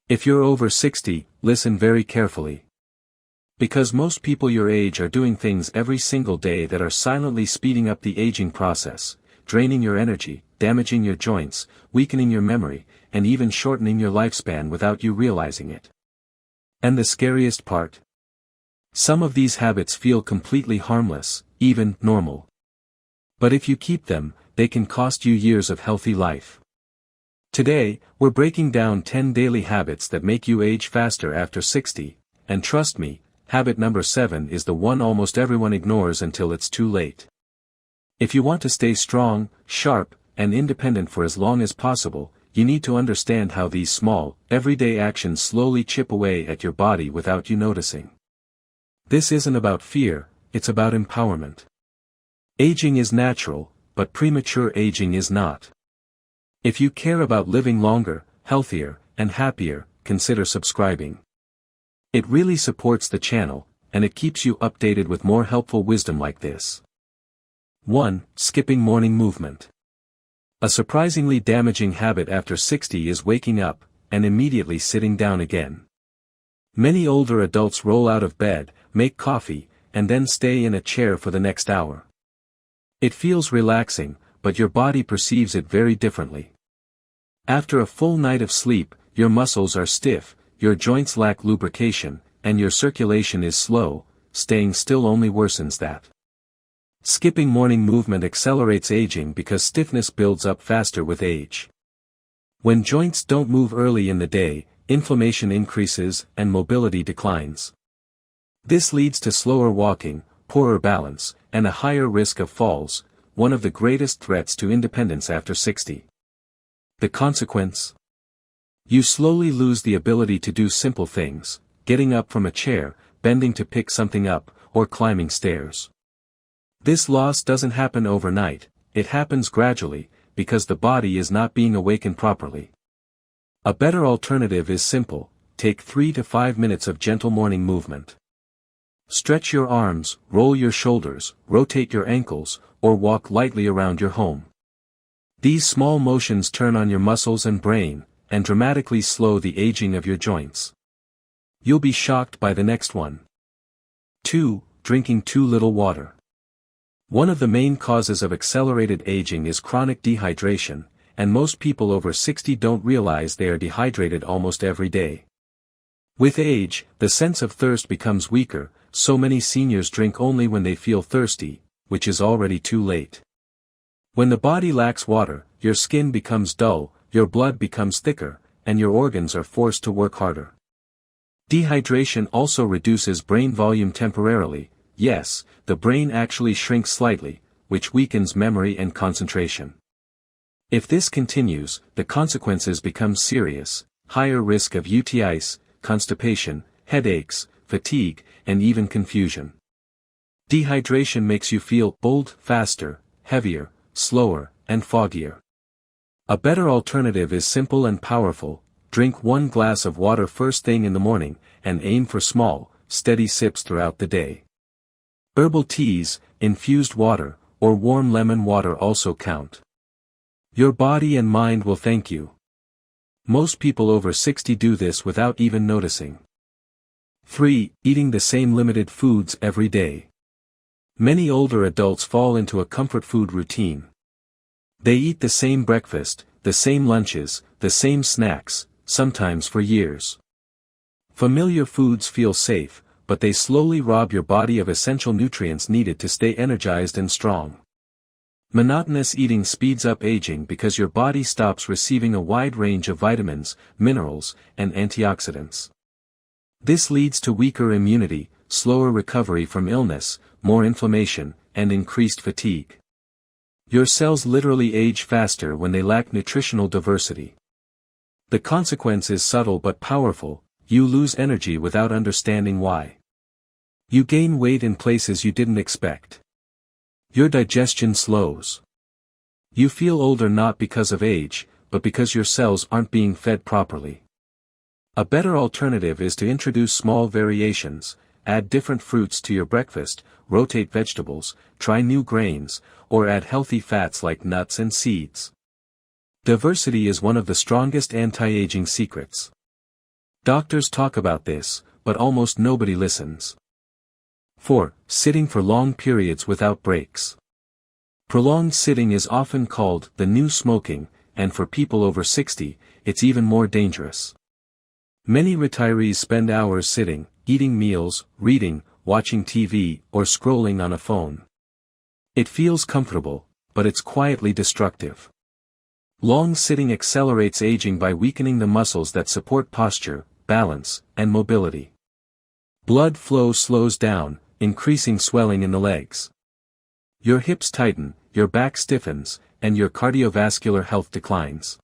If you're over 60, listen very carefully. Because most people your age are doing things every single day that are silently speeding up the aging process, draining your energy, damaging your joints, weakening your memory, and even shortening your lifespan without you realizing it. And the scariest part? Some of these habits feel completely harmless, even normal. But if you keep them, they can cost you years of healthy life. Today, we're breaking down 10 daily habits that make you age faster after 60, and trust me, habit number 7 is the one almost everyone ignores until it's too late. If you want to stay strong, sharp, and independent for as long as possible, you need to understand how these small, everyday actions slowly chip away at your body without you noticing. This isn't about fear, it's about empowerment. Aging is natural, but premature aging is not. If you care about living longer, healthier, and happier, consider subscribing. It really supports the channel, and it keeps you updated with more helpful wisdom like this. 1. Skipping morning movement. A surprisingly damaging habit after 60 is waking up, and immediately sitting down again. Many older adults roll out of bed, make coffee, and then stay in a chair for the next hour. It feels relaxing, but your body perceives it very differently. After a full night of sleep, your muscles are stiff, your joints lack lubrication, and your circulation is slow. Staying still only worsens that. Skipping morning movement accelerates aging because stiffness builds up faster with age. When joints don't move early in the day, inflammation increases and mobility declines. This leads to slower walking, poorer balance, and a higher risk of falls, one of the greatest threats to independence after 60. The consequence? You slowly lose the ability to do simple things, getting up from a chair, bending to pick something up, or climbing stairs. This loss doesn't happen overnight, it happens gradually, because the body is not being awakened properly. A better alternative is simple: take 3 to 5 minutes of gentle morning movement. Stretch your arms, roll your shoulders, rotate your ankles, or walk lightly around your home. These small motions turn on your muscles and brain, and dramatically slow the aging of your joints. You'll be shocked by the next one. 2. Drinking too little water. One of the main causes of accelerated aging is chronic dehydration, and most people over 60 don't realize they are dehydrated almost every day. With age, the sense of thirst becomes weaker, so many seniors drink only when they feel thirsty, which is already too late. When the body lacks water, your skin becomes dull, your blood becomes thicker, and your organs are forced to work harder. Dehydration also reduces brain volume temporarily. Yes, the brain actually shrinks slightly, which weakens memory and concentration. If this continues, the consequences become serious: higher risk of UTIs, constipation, headaches, fatigue, and even confusion. Dehydration makes you feel old faster, heavier, slower, and foggier. A better alternative is simple and powerful: drink 1 glass of water first thing in the morning, and aim for small, steady sips throughout the day. Herbal teas, infused water, or warm lemon water also count. Your body and mind will thank you. Most people over 60 do this without even noticing. 3. Eating the same limited foods every day. Many older adults fall into a comfort food routine. They eat the same breakfast, the same lunches, the same snacks, sometimes for years. Familiar foods feel safe, but they slowly rob your body of essential nutrients needed to stay energized and strong. Monotonous eating speeds up aging because your body stops receiving a wide range of vitamins, minerals, and antioxidants. This leads to weaker immunity, slower recovery from illness, more inflammation, and increased fatigue. Your cells literally age faster when they lack nutritional diversity. The consequence is subtle but powerful: you lose energy without understanding why. You gain weight in places you didn't expect. Your digestion slows. You feel older not because of age, but because your cells aren't being fed properly. A better alternative is to introduce small variations: add different fruits to your breakfast, rotate vegetables, try new grains, or add healthy fats like nuts and seeds. Diversity is one of the strongest anti-aging secrets. Doctors talk about this, but almost nobody listens. 4. Sitting for long periods without breaks. Prolonged sitting is often called the new smoking, and for people over 60, it's even more dangerous. Many retirees spend hours sitting, eating meals, reading, watching TV, or scrolling on a phone. It feels comfortable, but it's quietly destructive. Long sitting accelerates aging by weakening the muscles that support posture, balance, and mobility. Blood flow slows down, increasing swelling in the legs. Your hips tighten, your back stiffens, and your cardiovascular health declines.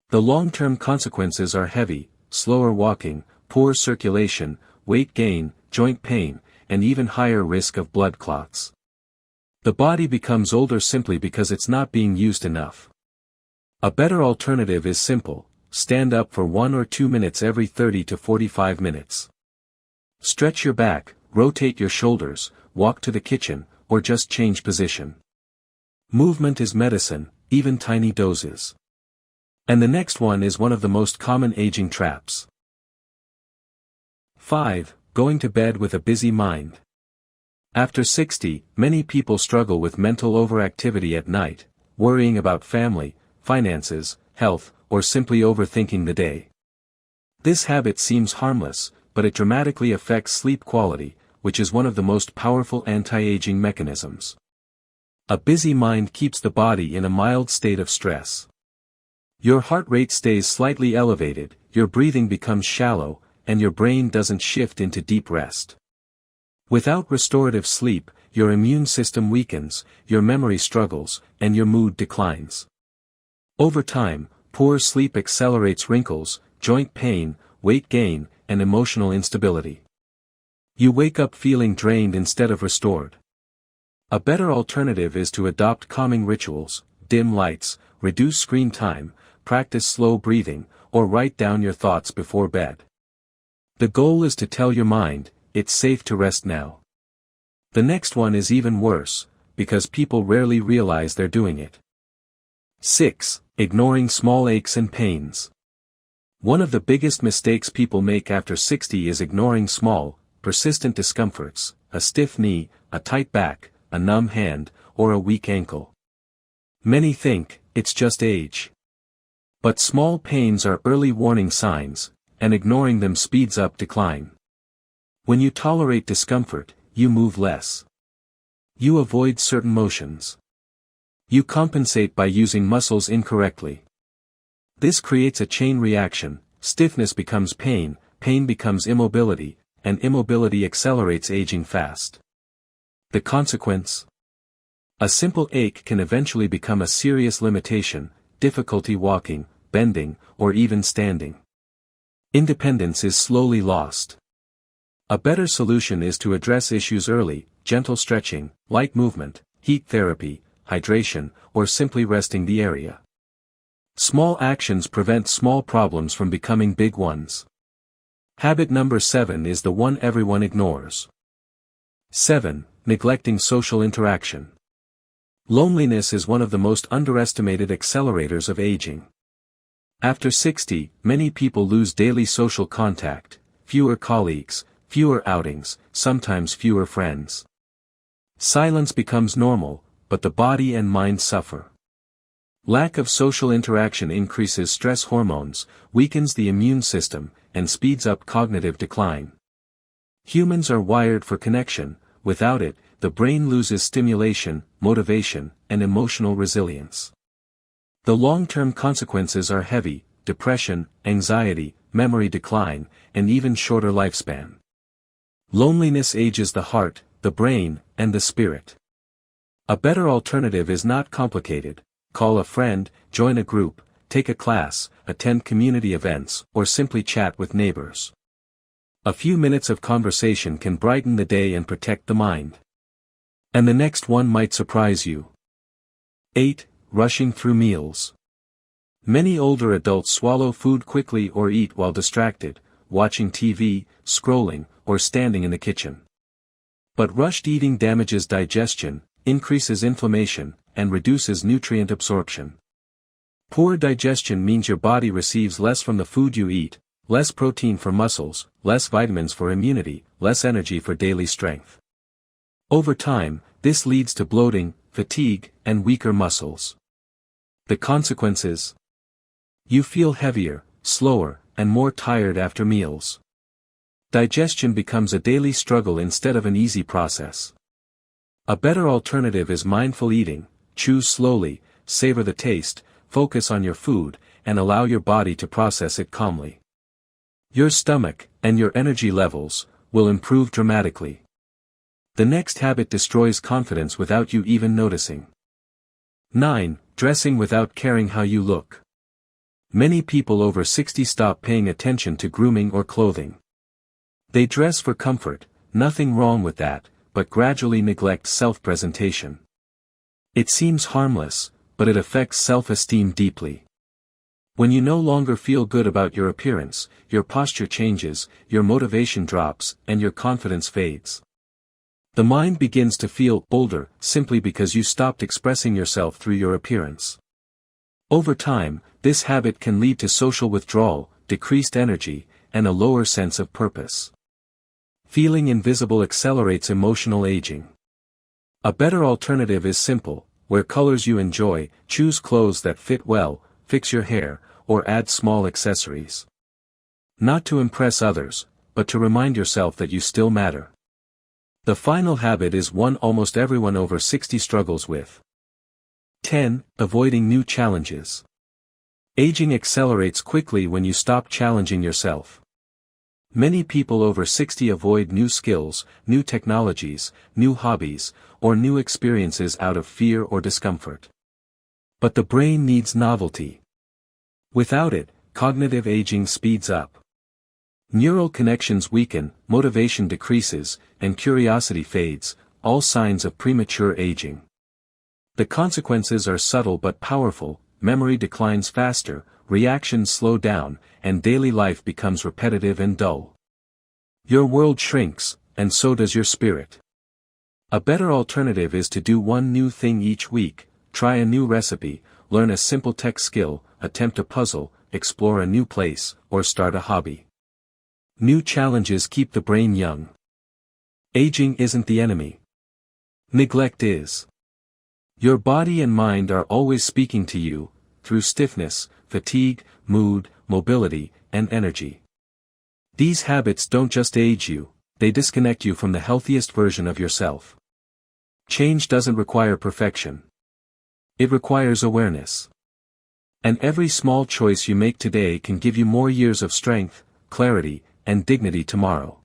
The long-term consequences are heavy: slower walking, poor circulation, weight gain, joint pain, and even higher risk of blood clots. The body becomes older simply because it's not being used enough. A better alternative is simple: stand up for 1 or 2 minutes every 30 to 45 minutes. Stretch your back, rotate your shoulders, walk to the kitchen, or just change position. Movement is medicine, even tiny doses. And the next one is one of the most common aging traps. 5. Going to bed with a busy mind. After 60, many people struggle with mental overactivity at night, worrying about family, finances, health, or simply overthinking the day. This habit seems harmless, but it dramatically affects sleep quality, which is one of the most powerful anti-aging mechanisms. A busy mind keeps the body in a mild state of stress. Your heart rate stays slightly elevated, your breathing becomes shallow, and your brain doesn't shift into deep rest. Without restorative sleep, your immune system weakens, your memory struggles, and your mood declines. Over time, poor sleep accelerates wrinkles, joint pain, weight gain, and emotional instability. You wake up feeling drained instead of restored. A better alternative is to adopt calming rituals: dim lights, reduce screen time, practice slow breathing, or write down your thoughts before bed. The goal is to tell your mind, it's safe to rest now. The next one is even worse, because people rarely realize they're doing it. 6. Ignoring small aches and pains. One of the biggest mistakes people make after 60 is ignoring small, persistent discomforts: a stiff knee, a tight back, a numb hand, or a weak ankle. Many think, it's just age. But small pains are early warning signs, and ignoring them speeds up decline. When you tolerate discomfort, you move less. You avoid certain motions. You compensate by using muscles incorrectly. This creates a chain reaction: stiffness becomes pain, pain becomes immobility, and immobility accelerates aging fast. The consequence? A simple ache can eventually become a serious limitation: difficulty walking, bending, or even standing. Independence is slowly lost. A better solution is to address issues early: gentle stretching, light movement, heat therapy, hydration, or simply resting the area. Small actions prevent small problems from becoming big ones. Habit number 7 is the one everyone ignores. 7. Neglecting social interaction. Loneliness is one of the most underestimated accelerators of aging. After 60, many people lose daily social contact: fewer colleagues, fewer outings, sometimes fewer friends. Silence becomes normal, but the body and mind suffer. Lack of social interaction increases stress hormones, weakens the immune system, and speeds up cognitive decline. Humans are wired for connection. Without it, the brain loses stimulation, motivation, and emotional resilience. The long-term consequences are heavy: depression, anxiety, memory decline, and even shorter lifespan. Loneliness ages the heart, the brain, and the spirit. A better alternative is not complicated: call a friend, join a group, take a class, attend community events, or simply chat with neighbors. A few minutes of conversation can brighten the day and protect the mind. And the next one might surprise you. 8. Rushing through meals. Many older adults swallow food quickly or eat while distracted, watching TV, scrolling, or standing in the kitchen. But rushed eating damages digestion, increases inflammation, and reduces nutrient absorption. Poor digestion means your body receives less from the food you eat, less protein for muscles, less vitamins for immunity, less energy for daily strength. Over time, this leads to bloating, fatigue, and weaker muscles. The consequences? You feel heavier, slower, and more tired after meals. Digestion becomes a daily struggle instead of an easy process. A better alternative is mindful eating. Choose slowly, savor the taste, focus on your food, and allow your body to process it calmly. Your stomach, and your energy levels, will improve dramatically. The next habit destroys confidence without you even noticing. 9. Dressing without caring how you look. Many people over 60 stop paying attention to grooming or clothing. They dress for comfort, nothing wrong with that, but gradually neglect self-presentation. It seems harmless, but it affects self-esteem deeply. When you no longer feel good about your appearance, your posture changes, your motivation drops, and your confidence fades. The mind begins to feel older simply because you stopped expressing yourself through your appearance. Over time, this habit can lead to social withdrawal, decreased energy, and a lower sense of purpose. Feeling invisible accelerates emotional aging. A better alternative is simple: wear colors you enjoy, choose clothes that fit well, fix your hair, or add small accessories. Not to impress others, but to remind yourself that you still matter. The final habit is one almost everyone over 60 struggles with. 10. Avoiding new challenges. Aging accelerates quickly when you stop challenging yourself. Many people over 60 avoid new skills, new technologies, new hobbies, or new experiences out of fear or discomfort. But the brain needs novelty. Without it, cognitive aging speeds up. Neural connections weaken, motivation decreases, and curiosity fades, all signs of premature aging. The consequences are subtle but powerful: memory declines faster, reactions slow down, and daily life becomes repetitive and dull. Your world shrinks, and so does your spirit. A better alternative is to do one new thing each week: try a new recipe, learn a simple tech skill, attempt a puzzle, explore a new place, or start a hobby. New challenges keep the brain young. Aging isn't the enemy. Neglect is. Your body and mind are always speaking to you, through stiffness, fatigue, mood, mobility, and energy. These habits don't just age you, they disconnect you from the healthiest version of yourself. Change doesn't require perfection. It requires awareness. And every small choice you make today can give you more years of strength, clarity, and dignity tomorrow.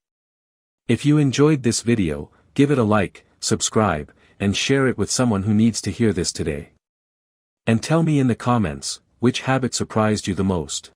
If you enjoyed this video, give it a like, subscribe, and share it with someone who needs to hear this today. And tell me in the comments, which habit surprised you the most.